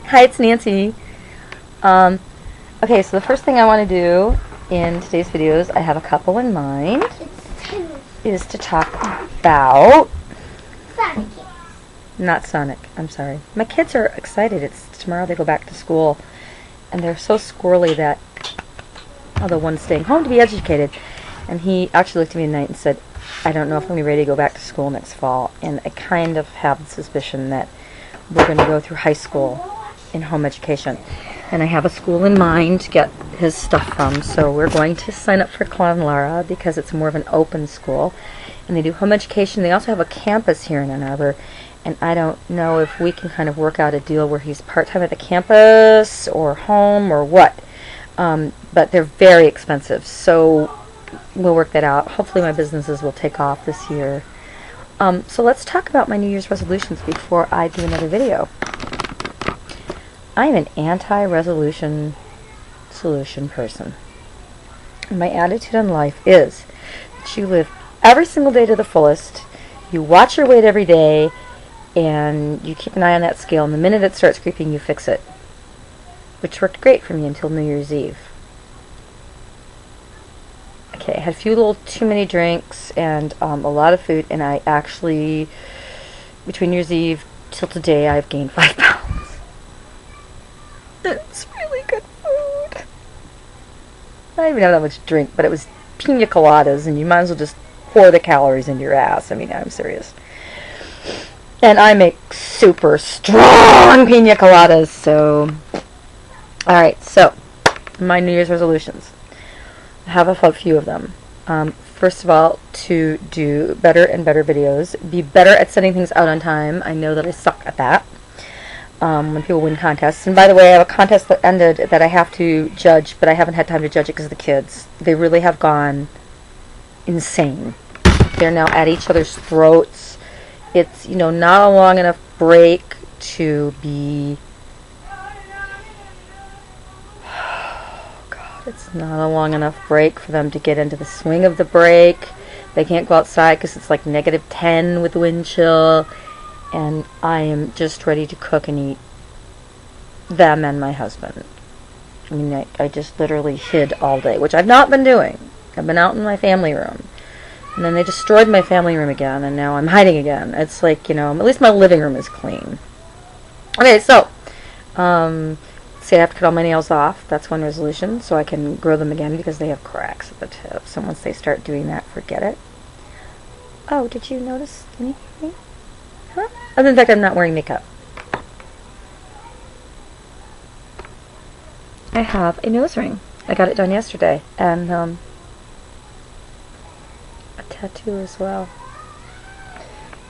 Hi, it's Nancy. Okay, so the first thing I want to do in today's videos, I have a couple in mind, is to talk about Sonic. not Sonic, I'm sorry. My kids are excited. It's tomorrow they go back to school, and they're so squirrely that, although one's staying home to be educated, and he actually looked at me tonight and said, I don't know if I'm going to be ready to go back to school next fall, and I kind of have the suspicion that we're going to go through high school in home education. And I have a school in mind to get his stuff from, so we're going to sign up for Clown Lara because it's more of an open school. And they do home education. They also have a campus here in Ann Arbor, and I don't know if we can kind of work out a deal where he's part-time at the campus or home or what. But they're very expensive, so we'll work that out. Hopefully my businesses will take off this year. So let's talk about my New Year's resolutions before I do another video. I am an anti-resolution solution person. And my attitude on life is that you live every single day to the fullest, you watch your weight every day, and you keep an eye on that scale, and the minute it starts creeping, you fix it. Which worked great for me until New Year's Eve. Okay, I had a few little too many drinks and a lot of food, and I actually, between New Year's Eve till today, I've gained 5 pounds. It's really good food. I didn't even have that much drink, but it was pina coladas, and you might as well just pour the calories into your ass. I mean, I'm serious. And I make super strong pina coladas, so... Alright, so, my New Year's resolutions. I have a few of them. First of all, to do better and better videos. Be better at sending things out on time. I know that I suck at that. When people win contests. And by the way, I have a contest that ended that I have to judge, but I haven't had time to judge it because of the kids. They really have gone insane. They're now at each other's throats. It's, you know, not a long enough break to be... It's not a long enough break for them to get into the swing of the break. They can't go outside because it's like -10 with the wind chill. And I am just ready to cook and eat them and my husband. I mean, I just literally hid all day, which I've not been doing. I've been out in my family room. And then they destroyed my family room again, and now I'm hiding again. It's like, you know, at least my living room is clean. Okay, so, say I have to cut all my nails off. That's one resolution, so I can grow them again because they have cracks at the tip. So once they start doing that, forget it. Oh, did you notice anything? Huh? Other than the fact I'm not wearing makeup. I have a nose ring. I got it done yesterday. And, a tattoo as well.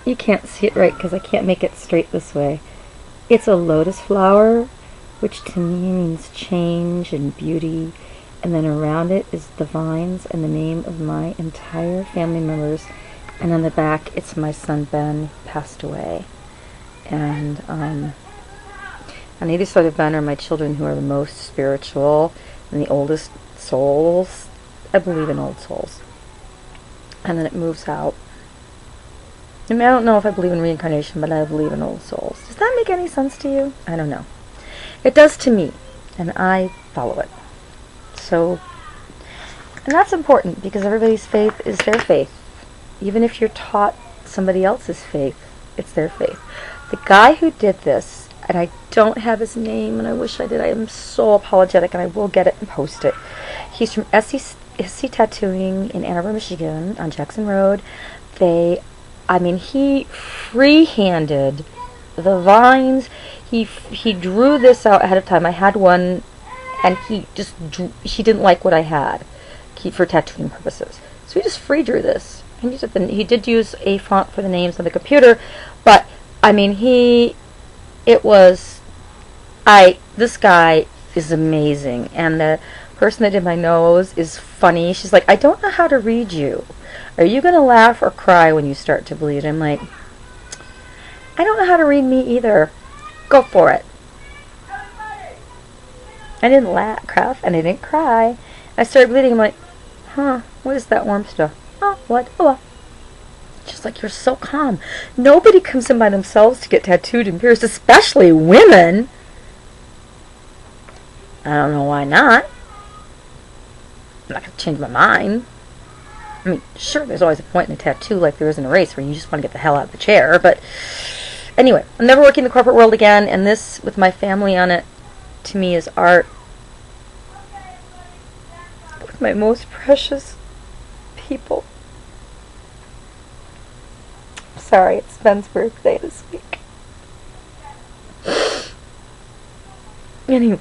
You can't see it right because I can't make it straight this way. It's a lotus flower, which to me means change and beauty, and then around it is the vines and the name of my entire family members, and on the back it's my son Ben, who passed away. And on either side of Ben are my children, who are the most spiritual and the oldest souls. I believe in old souls. And then it moves out. I mean, I don't know if I believe in reincarnation, but I believe in old souls. Does that make any sense to you? I don't know. It does to me, and I follow it. So, and that's important because everybody's faith is their faith. Even if you're taught somebody else's faith, it's their faith. The guy who did this, and I don't have his name, and I wish I did. I am so apologetic, and I will get it and post it. He's from SC Tattooing in Ann Arbor, Michigan, on Jackson Road. I mean, he free-handed the vines. He drew this out ahead of time. I had one, and he didn't like what I had for tattooing purposes. So he just free drew this. And he did use a font for the names on the computer, but I mean, this guy is amazing, and the person that did my nose is funny. She's like, I don't know how to read you. Are you going to laugh or cry when you start to bleed? I'm like, I don't know how to read me either. Go for it. I didn't laugh, and I didn't cry. I started bleeding. I'm like, huh, what is that warm stuff? Oh, what? Oh, well. Just like, you're so calm. Nobody comes in by themselves to get tattooed and pierced, especially women. I don't know why not. I'm not going to change my mind. I mean, sure, there's always a point in a tattoo like there is in a race where you just want to get the hell out of the chair, but anyway, I'm never working in the corporate world again, and this, with my family on it, to me is art with my most precious people. Sorry, it's Ben's birthday this week. Anyway,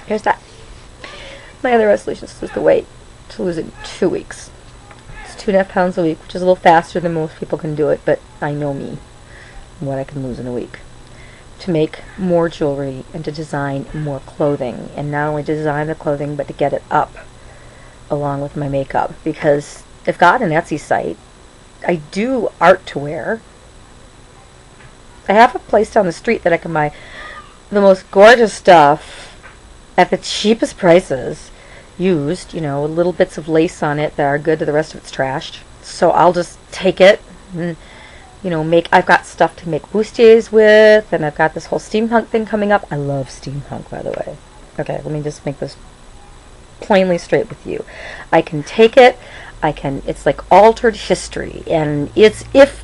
here's that. My other resolution is to lose the weight, to lose it in 2 weeks. It's 2.5 pounds a week, which is a little faster than most people can do it, but I know me, what I can lose in a week. To make more jewelry and to design more clothing, and not only to design the clothing, but to get it up along with my makeup, because I've got an Etsy site. I do art to wear. I have a place down the street that I can buy the most gorgeous stuff at the cheapest prices, used, you know, little bits of lace on it that are good, to the rest of it's trashed. So I'll just take it and, you know, I've got stuff to make bustiers with, and I've got this whole steampunk thing coming up. I love steampunk, by the way. Okay, let me just make this plainly straight with you. I can take it, it's like altered history, and it's this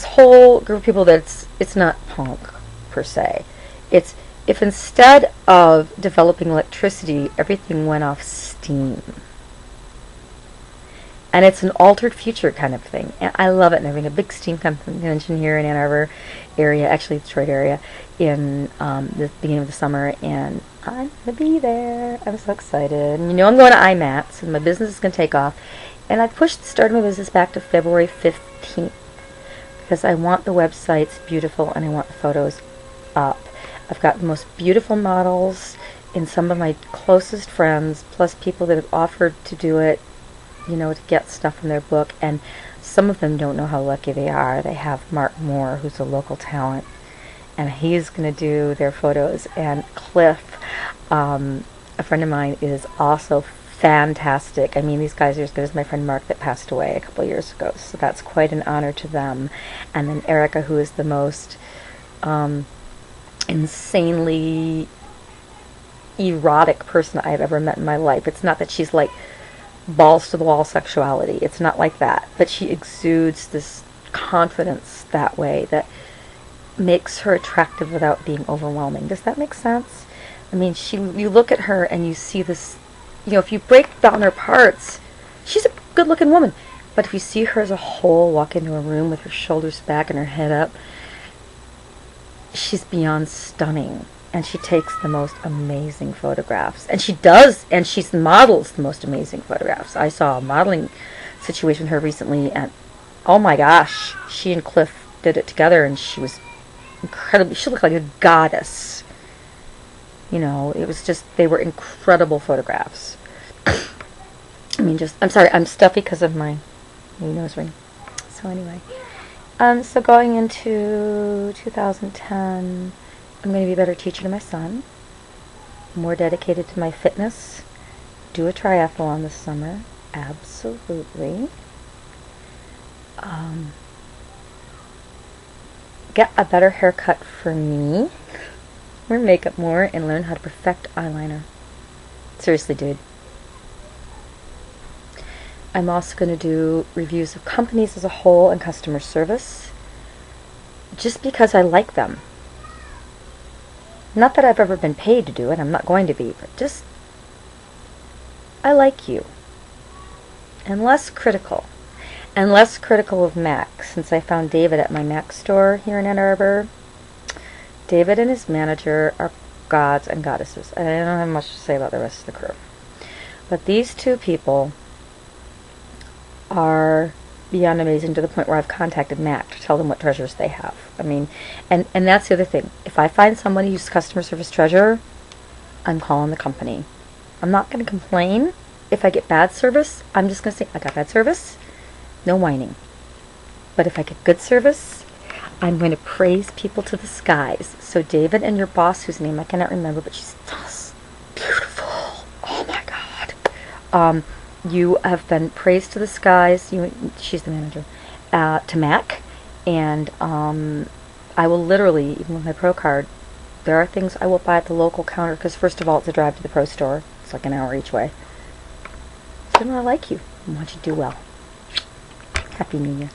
whole group of people that it's not punk per se. It's if instead of developing electricity, everything went off steam. And it's an altered future kind of thing. And I love it. And they're having a big steam convention here in Ann Arbor area, actually Detroit area, in the beginning of the summer. And I'm going to be there. I'm so excited. And you know I'm going to IMATS, and my business is going to take off. And I pushed the start of my business back to February 15th because I want the websites beautiful and I want the photos up. I've got the most beautiful models in some of my closest friends, plus people that have offered to do it, you know, to get stuff from their book, and some of them don't know how lucky they are. They have Mark Moore, who's a local talent, and he's going to do their photos, and Cliff, a friend of mine, is also fantastic. I mean, these guys are as good as my friend Mark that passed away a couple of years ago, so that's quite an honor to them. And then Erica, who is the most insanely erotic person I've ever met in my life. It's not that she's like balls to the wall sexuality. It's not like that. But she exudes this confidence that way that makes her attractive without being overwhelming. Does that make sense? I mean, you look at her and you see this, you know, if you break down her parts, she's a good-looking woman. But if you see her as a whole, walk into a room with her shoulders back and her head up, she's beyond stunning. And she takes the most amazing photographs. And she models the most amazing photographs. I saw a modeling situation with her recently, and oh my gosh, she and Cliff did it together, and she was incredibly, she looked like a goddess. You know, it was just, they were incredible photographs. I mean, I'm sorry, I'm stuffy because of my nose ring. So anyway, so going into 2010, I'm going to be a better teacher to my son, more dedicated to my fitness, do a triathlon this summer, absolutely. Get a better haircut for me, wear makeup more, and learn how to perfect eyeliner. Seriously, dude. I'm also going to do reviews of companies as a whole and customer service, just because I like them. Not that I've ever been paid to do it, I'm not going to be, but just, I like you. And less critical. And less critical of Mac, since I found David at my Mac store here in Ann Arbor. David and his manager are gods and goddesses. And I don't have much to say about the rest of the crew. But these two people are beyond amazing, to the point where I've contacted Mac to tell them what treasures they have. I mean, and that's the other thing. If I find somebody who's customer service treasure, I'm calling the company. I'm not going to complain if I get bad service. I'm just going to say, I got bad service, no whining. But if I get good service, I'm going to praise people to the skies. So David and your boss, whose name I cannot remember, but she's just beautiful. Oh my God. You have been praised to the skies. She's the manager, to Mac, and I will literally, even with my pro card, There are things I will buy at the local counter because, first of all, it's a drive to the pro store. It's like an hour each way. So I like you. I want you to do well. Happy New Year.